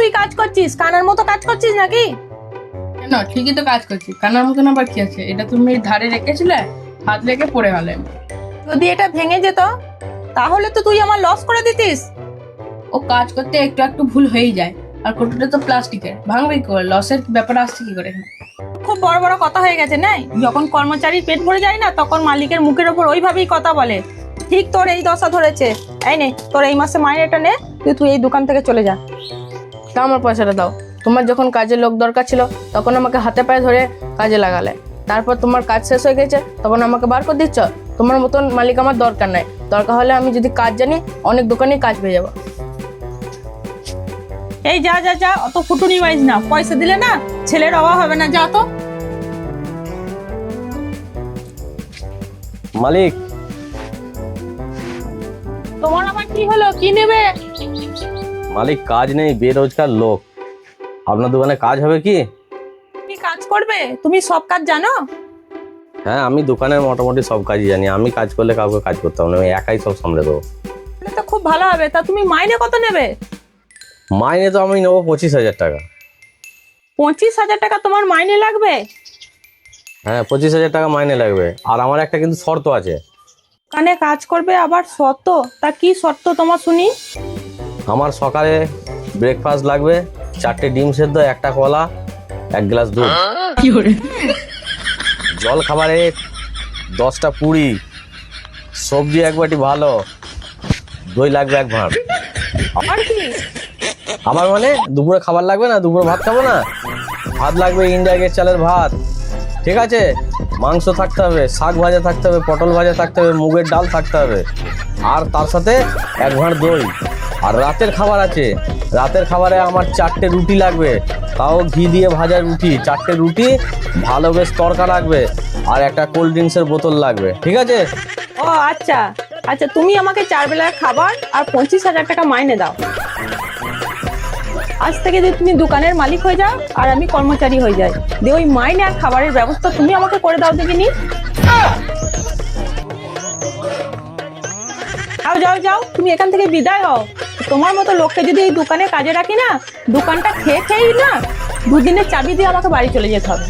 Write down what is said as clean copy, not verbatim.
তুই কাজ করছিস? কানার মতো কাজ করছিস নাকি? কেন, ঠিকই তো কাজ করছি। কানার মতন আবার কি আছে? এটা তুমি ধারে রেখেছিলে, হাত লেগে পড়ে গেলে। যদি এটা ভেঙে যেত তাহলে তো তুই আমার লস করে দিতিস। ও কাজ করতে একটু একটু ভুল হয়েই যায়, আর কটুটা তো প্লাস্টিকের, ভাঙবে কি করে? লসের ব্যাপার আসছে কি করে এখানে? খুব বড় বড় কথা হয়ে গেছে না? যখন কর্মচারীর পেট ভরে যায় না, তখন মালিকের মুখের ওপর ওইভাবেই কথা বলে। ঠিক তোর এই দশা ধরেছে। এই নে, তোর এই মাসে মাইনেটা নে, তুই এই দোকান থেকে চলে যা। তা আমার পয়সাটা দাও। তোমার যখন কাজের লোক দরকার ছিল তখন আমাকে হাতে পায়ে ধরে কাজে লাগালে, তারপর তোমার কাজ শেষ হয়ে গেছে তখন আমাকে বার করে দিচ্ছ। তোমার মতন মালিক আমার দরকার নাই। দরকার হলে আমি যদি কাজ জানি, অনেক দোকানেই কাজ পেয়ে যাবো। এই যা যা যা, অত ফুটুনি মারিস না। পয়সা দিলে না ছেলের অভাব হবে না, যা তো। মালিক, তোমার আবার কি হলো? কি নেবে? মালিক কাজ নেই, বেরোজগার লোক। আপনার দোকানে কাজ হবে কি? তুমি কাজ করবে? তুমি সব কাজ জানো? হ্যাঁ, আমি দোকানের মোটামুটি সব কাজই জানি। আমি কাজ করলে কাউকে কাজ করতে হবে না, আমি একাই সব সামলে দেবো। তাহলে তো খুব ভালো হবে। তা তুমি মাইনে কত নেবে? মাইনে তো আমি নেবো 25,000 টাকা। 25,000 টাকা তোমার মাইনে লাগবে? হ্যাঁ, 25,000 টাকা মাইনে লাগবে। আর আমার একটা কিন্তু শর্ত আছে। দোকানে কাজ করবে আবার শর্ত? তা কি শর্ত তোমার শুনি? আমার সকালে ব্রেকফাস্ট লাগবে, 4টে ডিম সেদ্ধ, একটা কলা, 1 গ্লাস দুধ। জল খাবারে 10টা পুরি, সবজি 1 বাটি ভালো, দই লাগবে 1 ভাঁড়। আর কি? আবার মানে দুপুরে খাবার লাগবে না? দুপুরে ভাত খাবো না? ভাত লাগবে ইন্ডিয়া গেট চালের ভাত, ঠিক আছে? মাংস থাকতে হবে, শাক ভাজা থাকতে হবে, পটল ভাজা থাকতে হবে, মুগের ডাল থাকতে হবে, আর তার সাথে 1 ভাঁড় দই। আর রাতের খাবার আছে, রাতের খাবারে আমার 4টে রুটি লাগবে, তাও ঘি দিয়ে ভাজা রুটি, 4টে রুটি, ভালো বেশ তরকা লাগবে, আর একটা কোল্ড ড্রিঙ্কসের বোতল লাগবে, ঠিক আছে? ও আচ্ছা আচ্ছা, তুমি আমাকে 4 বেলার খাবার আর 25,000 টাকা মাইনে দাও। আজ থেকে যদি তুমি দোকানের মালিক হয়ে যাও আর আমি কর্মচারী হয়ে যাই, দিয়ে ওই মাইনে আর খাবারের ব্যবস্থা তুমি আমাকে করে দাও দেখিনি। যাও যাও যাও, তুমি এখান থেকে বিদায় হও। তোমার মতো লোককে যদি এই দোকানে কাজে রাখি না, দোকানটা খেয়ে খেয়েই না 2 দিনের চাবি দিয়ে আমাকে বাড়ি চলে যেতে হবে।